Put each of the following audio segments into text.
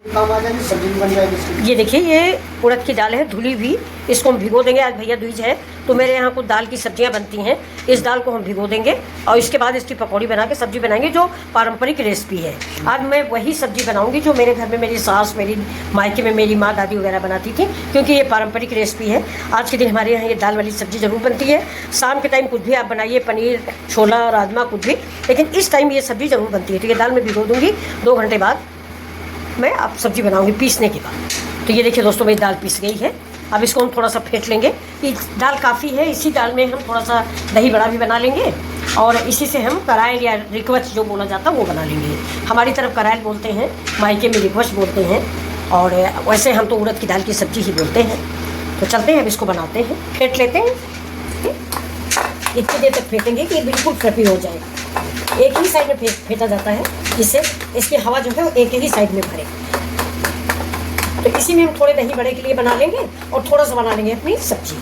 काम आ जाएगी, सब्जी भी बन जाएगी इसकी। ये देखिए, ये उड़द की दाल है धुली हुई। इसको हम भिगो देंगे। आज भैया दूज है तो मेरे यहाँ कुछ दाल की सब्जियाँ बनती हैं। इस दाल को हम भिगो देंगे और इसके बाद इसकी पकौड़ी बना के सब्जी बनाएंगे, जो पारंपरिक रेसिपी है। आज मैं वही सब्जी बनाऊंगी जो मेरे घर में मेरी सास, मेरी मायके में मेरी माँ दादी वगैरह बनाती थी, क्योंकि ये पारंपरिक रेसिपी है। आज के दिन हमारे यहाँ ये दाल वाली सब्जी ज़रूर बनती है। शाम के टाइम कुछ भी आप बनाइए, पनीर, छोला, राजमा, कुछ भी, लेकिन इस टाइम ये सब्जी ज़रूर बनती है। तो ये दाल मैं भिगो दूँगी, 2 घंटे बाद मैं अब सब्जी बनाऊंगी पीसने के बाद। तो ये देखिए दोस्तों, मेरी दाल पीस गई है। अब इसको हम थोड़ा सा फेंट लेंगे। ये दाल काफ़ी है, इसी दाल में हम थोड़ा सा दही बड़ा भी बना लेंगे और इसी से हम करायल या रिकवच जो बोला जाता है वो बना लेंगे। हमारी तरफ करायल बोलते हैं, मायके में रिकवच बोलते हैं, और वैसे हम तो उड़द की दाल की सब्जी ही बोलते हैं। तो चलते हैं, अब इसको बनाते हैं, फेंट लेते हैं। इतनी देर तक फेंटेंगे कि ये बिल्कुल फ्लफी हो जाए। एक ही साइड में फेंटा जाता है, जिससे इसकी हवा जो है वो एक ही साइड में भरे। तो इसी में हम थोड़े दही बड़े के लिए बना लेंगे और थोड़ा सा बना लेंगे अपनी सब्जी।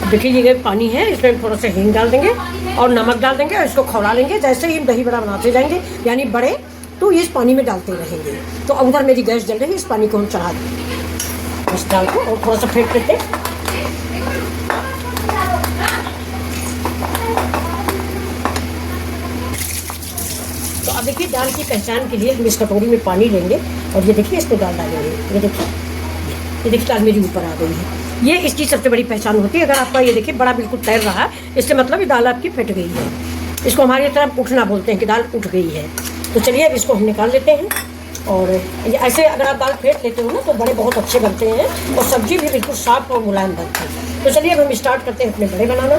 देखिए, ये पानी है, इसमें हम थोड़ा सा हींग डाल देंगे और नमक डाल देंगे और इसको खौला लेंगे। जैसे ही हम दही बड़ा बनाते जाएंगे, यानी बड़े, तो ये इस पानी में डालते रहेंगे। तो उधर मेरी गैस जल रही है, इस पानी को हम चढ़ा देंगे इस दाल को और थोड़ा सा फेंट लेते हैं। तो अब देखिए, दाल की पहचान के लिए हम इस कटोरी में पानी लेंगे और ये देखिए इसमें दाल डालेंगे। ये देखिए दाल मेरी ऊपर आ गई है। ये इसकी सबसे बड़ी पहचान होती है। अगर आपका ये देखिए बड़ा बिल्कुल तैर रहा है, इससे मतलब ये दाल आपकी फट गई है। इसको हमारी तरफ उठना बोलते हैं कि दाल उठ गई है। तो चलिए अब इसको हम निकाल लेते हैं। और ऐसे अगर आप दाल फेंट लेते हो ना तो बड़े बहुत अच्छे बनते हैं और सब्जी भी बिल्कुल साफ और मुलायम बनती है। तो चलिए अब हम स्टार्ट करते हैं अपने बड़े बनाना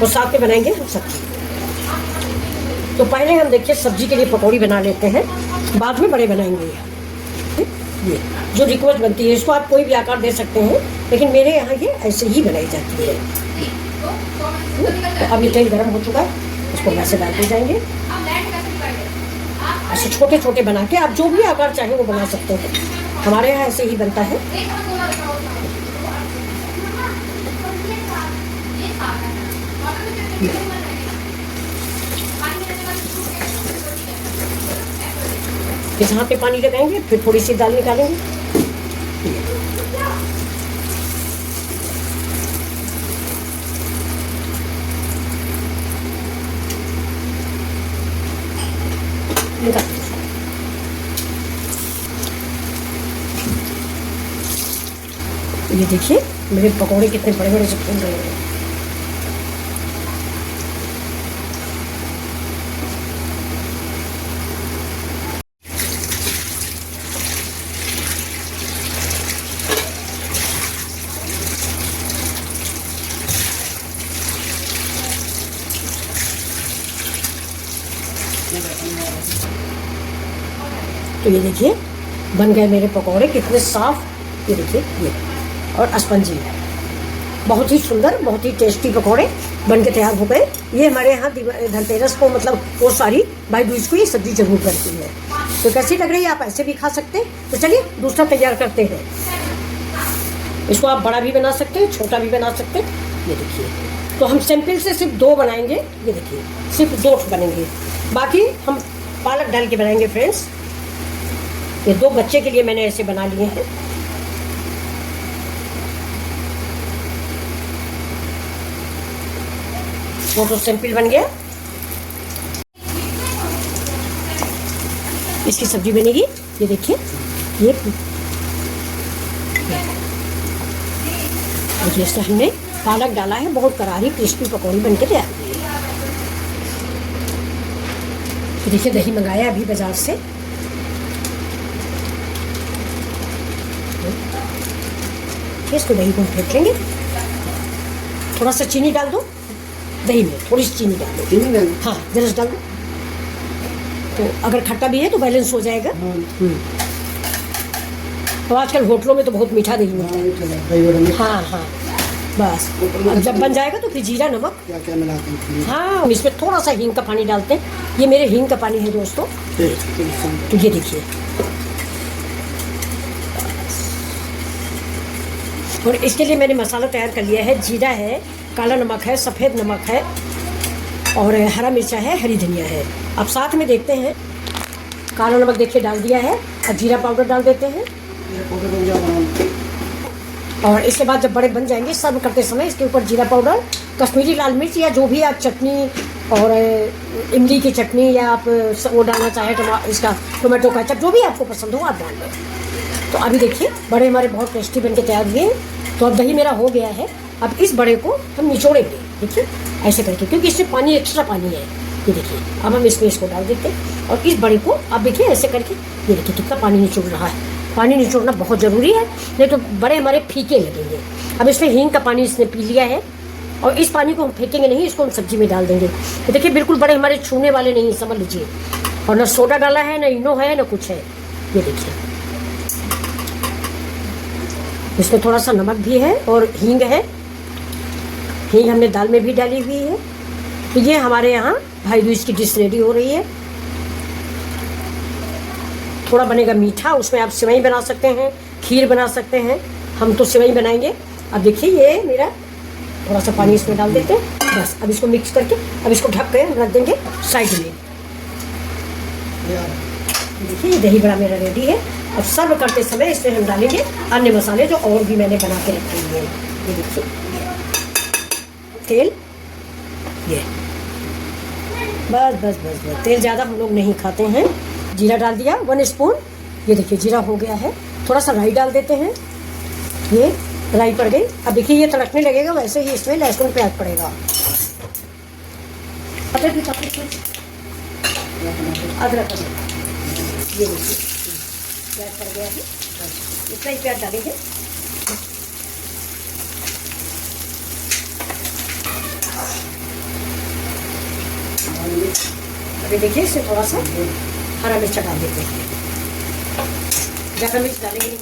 और साथ में बनाएंगे हम सब्जी। तो पहले हम देखिए सब्जी के लिए पकौड़ी बना लेते हैं, बाद में बड़े बनाएंगे। ये जो रिकवच बनती है, इसको आप कोई भी आकार दे सकते हैं, लेकिन मेरे यहाँ ये ऐसे ही बनाई जाती है। तो अब ये तेल गर्म हो चुका है, इसको वैसे डालते जाएंगे। ऐसे छोटे छोटे बना के आप जो भी आकार चाहे वो बना सकते हैं। हमारे यहाँ ऐसे ही बनता है। इस हाथ पे पानी लगाएंगे, फिर थोड़ी सी दाल निकालेंगे। ये देखिए मेरे पकौड़े कितने बड़े बड़े से फूल रहे हैं। तो ये देखिए बन गए मेरे पकौड़े, कितने साफ। ये देखिए ये और स्पंजी, बहुत ही सुंदर, बहुत ही टेस्टी पकौड़े बन के तैयार हो गए। ये हमारे यहाँ धनतेरस को, मतलब वो सारी भाई दूज को ये सब्जी जरूर करती है। तो कैसी लग रही है, आप ऐसे भी खा सकते हैं। तो चलिए दूसरा तैयार करते हैं। इसको आप बड़ा भी बना सकते हैं, छोटा भी बना सकते हैं। ये देखिए, तो हम सिंपल से सिर्फ 2 बनाएंगे। ये देखिए सिर्फ 2 बनेंगे, बाकी हम पालक डाल के बनाएंगे फ्रेंड्स। ये 2 बच्चे के लिए मैंने ऐसे बना लिए हैं। वो तो सिंपल बन गया। इसकी सब्जी बनेगी। ये देखिए ये देखिए, इसमें हमने पालक डाला है। बहुत करारी क्रिस्पी पकौड़ी बन के तैयार। तो देखिए दही मंगाया अभी बाजार से। इसको दही को फेंट लेंगे। थोड़ा सा चीनी डाल दो दही में, थोड़ी सी चीनी डाल दो। चीनी डाल, हाँ जरा डाल दो, तो अगर खट्टा भी है तो बैलेंस हो जाएगा। तो आजकल होटलों में तो बहुत मीठा दही मिलता है। हाँ हाँ, बस जब बन जाएगा तो फिर जीरा नमक क्या क्या मिलाते हैं। हाँ, इसमें थोड़ा सा हींग का पानी डालते हैं। ये मेरे हींग का पानी है दोस्तों। तो ये देखिए, और इसके लिए मैंने मसाला तैयार कर लिया है। जीरा है, काला नमक है, सफ़ेद नमक है, और हरा मिर्चा है, हरी धनिया है। अब साथ में देखते हैं, काला नमक देखिए डाल दिया है। अब जीरा पाउडर डाल देते हैं। ये पाउडर बन जाएगा। और इसके बाद जब बड़े बन जाएंगे सर्व करते समय इसके ऊपर जीरा पाउडर, कश्मीरी लाल मिर्च या जो भी आप चटनी और इमली की चटनी या आप वो डालना चाहें इसका टोमेटो केचप, जो भी आपको पसंद हो आप डाल लें। तो अभी देखिए बड़े हमारे बहुत टेस्टी बन के तैयार हुए हैं। तो अब दही मेरा हो गया है। अब इस बड़े को हम निचोड़ेंगे, देखिए ऐसे करके, क्योंकि इसमें पानी एक्स्ट्रा पानी है। ये देखिए अब हम इसमें इसको डाल देते हैं और इस बड़े को आप देखिए ऐसे करके, ये देखिए कितना पानी निचोड़ रहा है। पानी निचोड़ना बहुत ज़रूरी है, नहीं तो बड़े हमारे फीके लगेंगे। अब इसमें हींग का पानी इसने पी लिया है और इस पानी को हम फेंकेंगे नहीं, इसको हम सब्जी में डाल देंगे। तो देखिए बिल्कुल बड़े हमारे छूने वाले नहीं, समझ लीजिए। और ना सोडा डाला है, ना इनो है, ना कुछ है। ये देखिए इसमें थोड़ा सा नमक भी है और हींग है। हींग हमने दाल में भी डाली हुई है। तो ये हमारे यहाँ भाई दूज की डिश रेडी हो रही है। थोड़ा बनेगा मीठा, उसमें आप सेवई बना सकते हैं, खीर बना सकते हैं। हम तो सेवई बनाएंगे। अब देखिए ये मेरा थोड़ा सा पानी इसमें डाल देते हैं, बस। अब इसको मिक्स करके अब इसको ढक कर रख देंगे साइड में। देखिए ये दही बड़ा मेरा रेडी है। अब सर्व करते समय इसमें हम डालेंगे अन्य मसाले जो और भी मैंने बना के रखे हुए हैं। ये देखिए तेल, ये बस बस बस बस। तेल ज़्यादा हम लोग नहीं खाते हैं। जीरा डाल दिया 1 स्पून। ये देखिए जीरा हो गया है। थोड़ा सा राई डाल देते हैं। ये राई पड़ गई। अब देखिए ये तड़कने लगेगा, वैसे ही इसमें लहसुन प्याज पड़ेगा। अदरक, ये देखिए प्याज पड़ गया है, इतना ही प्याज डालेंगे। अभी देखिए इससे थोड़ा सा हरा मिर्च डाल देते हैं। ज़्यादा मिर्च डालेंगे नहीं,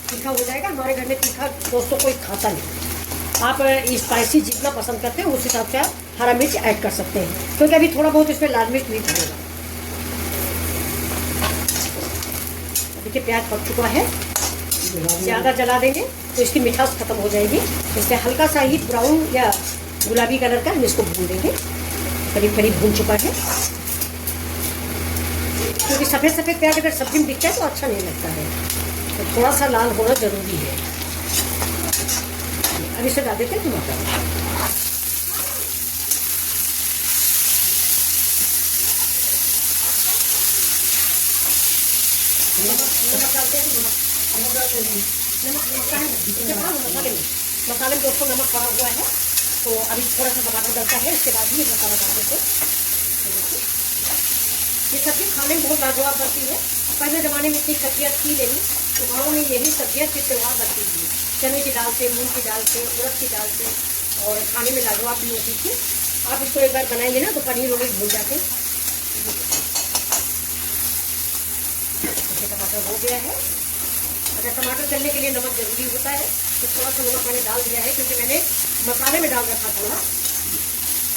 तीखा हो जाएगा। हमारे घर में तीखा दोस्तों कोई खाता नहीं। आप स्पाइसी जितना पसंद करते हैं उस हिसाब से आप हरा मिर्च ऐड कर सकते हैं, क्योंकि अभी थोड़ा बहुत इसमें लाल मिर्च भी पड़ेगा। देखिए प्याज पक चुका है। ज़्यादा जला देंगे तो इसकी मिठास खत्म हो जाएगी। इसलिए हल्का सा ही ब्राउन या गुलाबी कलर का हम इसको भून देंगे। करीब करीब भून चुका है, क्योंकि सफ़ेद सफ़ेद प्याज अगर सब्जी में दिखता है तो अच्छा नहीं लगता है। तो थोड़ा सा लाल होना ज़रूरी है। अब इसे डाल देते हैं टमाटर। नमक डालते हैं। मसाले में दोस्तों नमक पड़ा हुआ है, तो अभी थोड़ा सा टमाटर डलता है, इसके बाद ही ये मसाला डाल देते हैं। ये सब्जी खाने में बहुत लाजवाब बनती है। पहले ज़माने में इतनी सब्जियाँ थी नहीं, तो गाँव में यही सब्जियाँ सिर्फ त्यौहार बनती थी। चने की दाल से, मूंग की दाल से, उड़द की दाल से, और खाने में लाजवाब भी होती थी। आप इसको एक बार बनाएंगे ना तो पनीर वनीर भूल जाते। टमाटर हो गया है। अगर टमाटर गलने के लिए नमक जरूरी होता है तो थोड़ा सा नमक मैंने डाल दिया है, क्योंकि मैंने मसाले में डाल रखा था ना,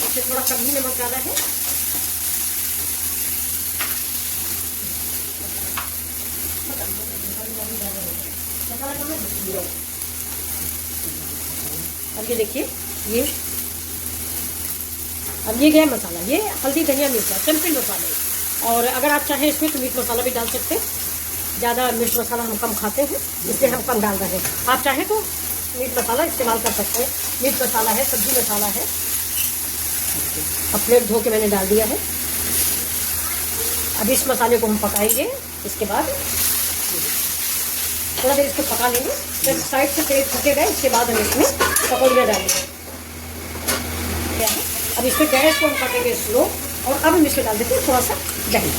इससे थोड़ा कम ही नमक डाला है। अब ये देखिए अब ये गया मसाला। ये हल्दी धनिया मिर्चा सिंपल मसाले। और अगर आप चाहें इसमें तो मीट मसाला भी डाल सकते हैं। ज़्यादा मिर्च मसाला हम कम खाते हैं, इसलिए हम कम डाल रहे हैं। आप चाहें तो मीट मसाला इस्तेमाल कर सकते हैं। मीट मसाला है, सब्जी मसाला है। अब प्लेट धो के मैंने डाल दिया है। अब इस मसाले को हम पकाएंगे। इसके बाद थोड़ा देर इसको पका लेंगे, जब साइड से तेल पकेगा इसके बाद हम इसमें पकौड़ियाँ डालेंगे। अब इसमें गैस को हम काटेंगे स्लो, और अब हम इसमें डाल देते हैं थोड़ा सा दही।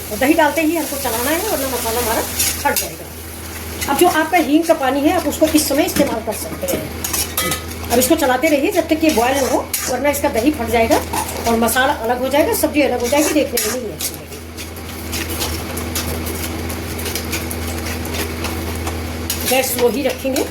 और दही डालते ही हमको चलाना है, वरना मसाला हमारा फट जाएगा। अब जो आपका हींग का पानी है आप उसको इस समय इस्तेमाल कर सकते हैं। अब इसको चलाते रहिए जब तक ये बॉयल न हो, वरना इसका दही फट जाएगा और मसाला अलग हो जाएगा, सब्जी अलग हो जाएगी, देखने में नहीं अच्छी लगेगी। गैस स्लो ही रखेंगे।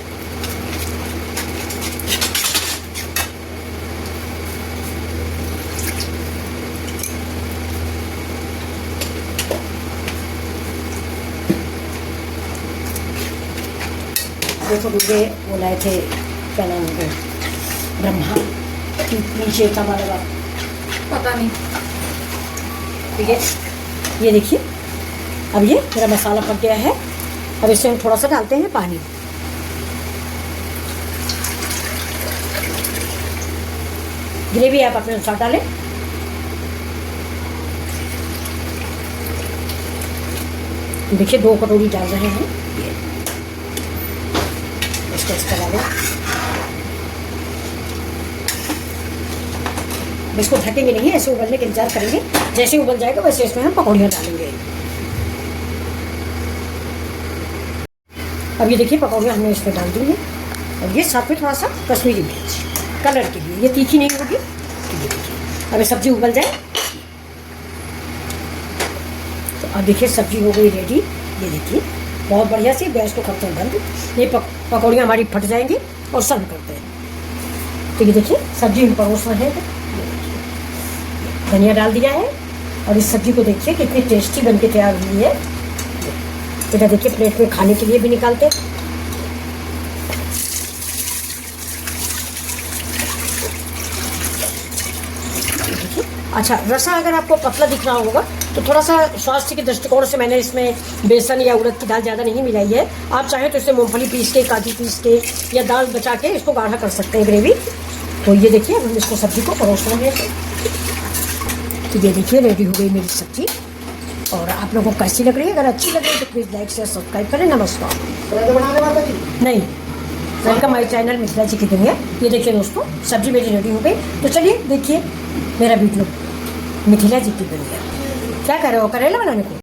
देखो मुझे वो लाए थे, क्या नाम है, ब्रह्मा नीचे तवा लगा, पता नहीं। ठीक है, ये देखिए अब ये मेरा मसाला पक गया है। अब इसमें हम थोड़ा सा डालते हैं पानी। ग्रेवी आप अपने अनुसार डालें। देखिए 2 कटोरी डाल रहे हैं। इसको इसका डालें। इसको ढकेंगे नहीं, ऐसे उबलने का इंतजार करेंगे। जैसे उबल जाएगा वैसे इसमें हम पकौड़ियाँ डालेंगे। अब ये देखिए पकौड़ियाँ हमने इसमें डाल दी हैं। और ये साथ में थोड़ा सा कश्मीरी मिर्च कलर के लिए, ये तीखी नहीं होगी। तो ये देखिए अब ये सब्जी उबल जाए तो अब देखिए सब्जी हो गई रेडी। ये देखिए बहुत बढ़िया से गैस को करते हैं बंद। ये पकौड़ियाँ हमारी फट जाएंगी और सर्व करते हैं। तो ये देखिए सब्जी हम परोस रहे हैं। धनिया डाल दिया है और इस सब्जी को देखिए कितनी टेस्टी बन के तैयार हुई है। इधर देखिए प्लेट में खाने के लिए भी निकालते। अच्छा, रसा अगर आपको पतला दिख रहा होगा तो थोड़ा सा स्वास्थ्य के दृष्टिकोण से मैंने इसमें बेसन या उड़द की दाल ज़्यादा नहीं मिलाई है। आप चाहें तो इसमें मूंगफली पीस के, काजू पीस के या दाल बचा के इसको गाढ़ा कर सकते हैं ग्रेवी। तो ये देखिए अब हम इसको सब्जी को परोस रहे हैं। तो ये देखिए रेडी हो गई मेरी सब्जी। और आप लोगों को कैसी लग रही है? अगर अच्छी लग रही है तो प्लीज़ लाइक शेयर सब्सक्राइब करें। नमस्कार। नहीं, वेलकम माई चैनल मिथिला जी की दुनिया। ये देखिए दोस्तों सब्जी मेरी रेडी हो गई। तो चलिए देखिए मेरा वीडियो मिथिला जी की दुनिया। क्या कर रहे हो? करेला बनाने को?